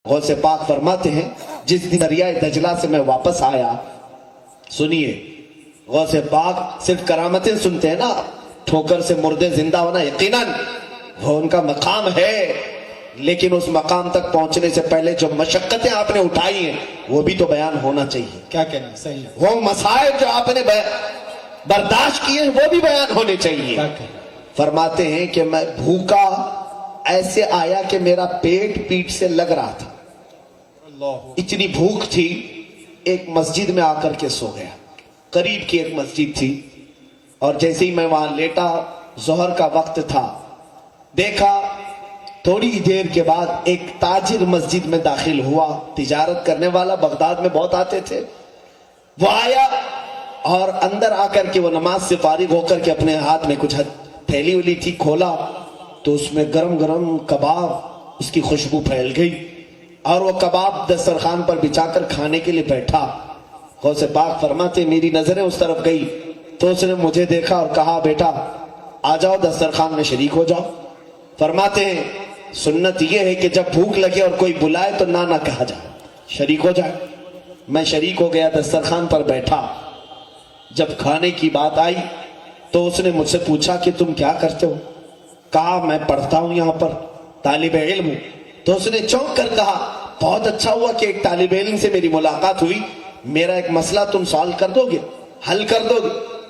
غوث پاک فرماتے ہیں جس دن دریائے دجلہ سے میں واپس آیا، سنیے غوث پاک صرف کرامتیں سنتے ہیں نا، ٹھوکر سے مردے زندہ ہونا یقیناً وہ ان کا مقام ہے، لیکن اس مقام تک پہنچنے سے پہلے جو مشقتیں آپ نے اٹھائی ہیں وہ بھی تو بیان ہونا چاہیے۔ کیا کہنا صحیح ہے، وہ مسائل جو آپ نے برداشت کیے ہیں وہ بھی بیان ہونے چاہیے۔ فرماتے ہیں کہ میں بھوکا ایسے آیا کہ میرا پیٹ پیٹ سے لگ رہا تھا، اتنی بھوک تھی، ایک مسجد میں آ کر کے سو گیا، قریب کی ایک مسجد تھی، اور جیسے ہی میں وہاں لیٹا، ظہر کا وقت تھا، دیکھا تھوڑی دیر کے بعد ایک تاجر مسجد میں داخل ہوا، تجارت کرنے والا، بغداد میں بہت آتے تھے، وہ آیا اور اندر آ کر کے وہ نماز سے فارغ ہو کر کے اپنے ہاتھ میں کچھ تھیلی ولی تھی، کھولا تو اس میں گرم گرم کباب، اس کی خوشبو پھیل گئی، اور وہ کباب دسترخوان پر بچھا کر کھانے کے لیے بیٹھا۔ غوث پاک فرماتے میری نظریں اس طرف گئی تو اس نے مجھے دیکھا اور کہا بیٹا آ جاؤ دسترخوان میں شریک ہو جاؤ۔ فرماتے ہیں سنت یہ ہے کہ جب بھوک لگے اور کوئی بلائے تو نہ کہا جائے، شریک ہو جائے۔ میں شریک ہو گیا، دسترخوان پر بیٹھا۔ جب کھانے کی بات آئی تو اس نے مجھ سے پوچھا کہ تم کیا کرتے ہو؟ کہا میں پڑھتا ہوں، یہاں پر طالب علم ہوں۔ تو اس نے چونک کر کہا بہت اچھا ہوا کہ ایک طالب علم سے میری ملاقات ہوئی، میرا ایک مسئلہ تم سالو کر دو گے، حل کر دو گے؟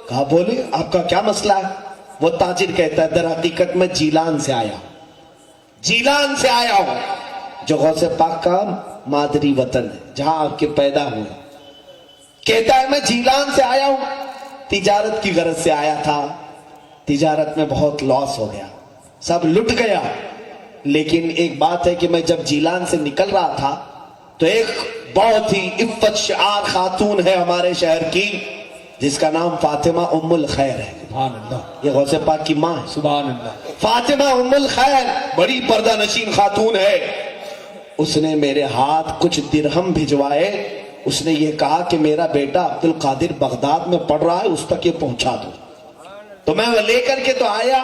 کہا بولے آپ کا کیا مسئلہ ہے؟ وہ تاجر کہتا ہے در حقیقت میں جیلان سے آیا ہوں، جیلان سے آیا ہوں، جو غوث پاک کا مادری وطن ہے، جہاں آپ کے پیدا ہوئے۔ کہتا ہے میں جیلان سے آیا ہوں، تجارت کی غرض سے آیا تھا، تجارت میں بہت لاس ہو گیا، سب لٹ گیا، لیکن ایک بات ہے کہ میں جب جیلان سے نکل رہا تھا تو ایک بہت ہی عفت شعار خاتون ہے ہمارے شہر کی، جس کا نام فاطمہ ام الخیر ہے، سبحان اللہ، یہ غوث پاک کی ماں ہے، سبحان اللہ، فاطمہ ام الخیر بڑی پردہ نشین خاتون ہے۔ اس نے میرے ہاتھ کچھ درہم بھجوائے، اس نے یہ کہا کہ میرا بیٹا عبد القادر بغداد میں پڑھ رہا ہے، اس تک یہ پہنچا دو۔ تو میں لے کر کے تو آیا،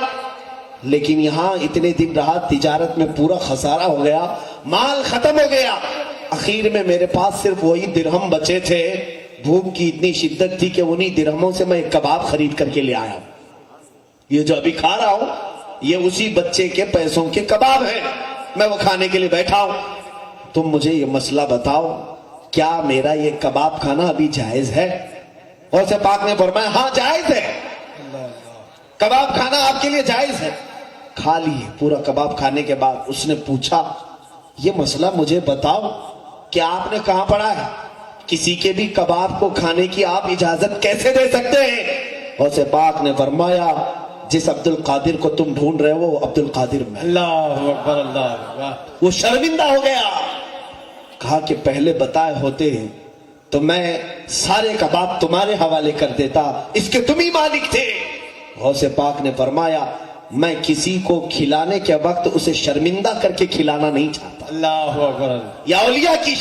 لیکن یہاں اتنے دن رہا، تجارت میں پورا خسارہ ہو گیا، مال ختم ہو گیا، اخیر میں میرے پاس صرف وہی درہم بچے تھے۔ بھوک کی اتنی شدت تھی کہ انہی درہموں سے میں ایک کباب خرید کر کے لے آیا ہوں، یہ جو ابھی کھا رہا ہوں یہ اسی بچے کے پیسوں کے کباب ہیں، میں وہ کھانے کے لیے بیٹھا ہوں۔ تم مجھے یہ مسئلہ بتاؤ، کیا میرا یہ کباب کھانا ابھی جائز ہے؟ غوث پاک نے فرمایا ہاں جائز ہے، کباب کھانا آپ کے لیے جائز ہے۔ کھا لیے، پورا کباب کھانے کے بعد اس نے پوچھا یہ مسئلہ مجھے بتاؤ کہ آپ نے کہاں پڑھا ہے، کسی کے بھی کباب کو کھانے کی آپ اجازت کیسے دے سکتے ہیں؟ غوث پاک نے فرمایا جس عبد القادر کو تم ڈھونڈ رہے ہو وہ عبد القادر میں، اللہ اکبر، اللہ اکبر۔ وہ شرمندہ ہو گیا، کہا کہ پہلے بتائے ہوتے ہیں تو میں سارے کباب تمہارے حوالے کر دیتا، اس کے تم ہی مالک تھے۔ غوث پاک نے فرمایا میں کسی کو کھلانے کے وقت اسے شرمندہ کر کے کھلانا نہیں چاہتا، اللہ اکبر، یا اولیاء کی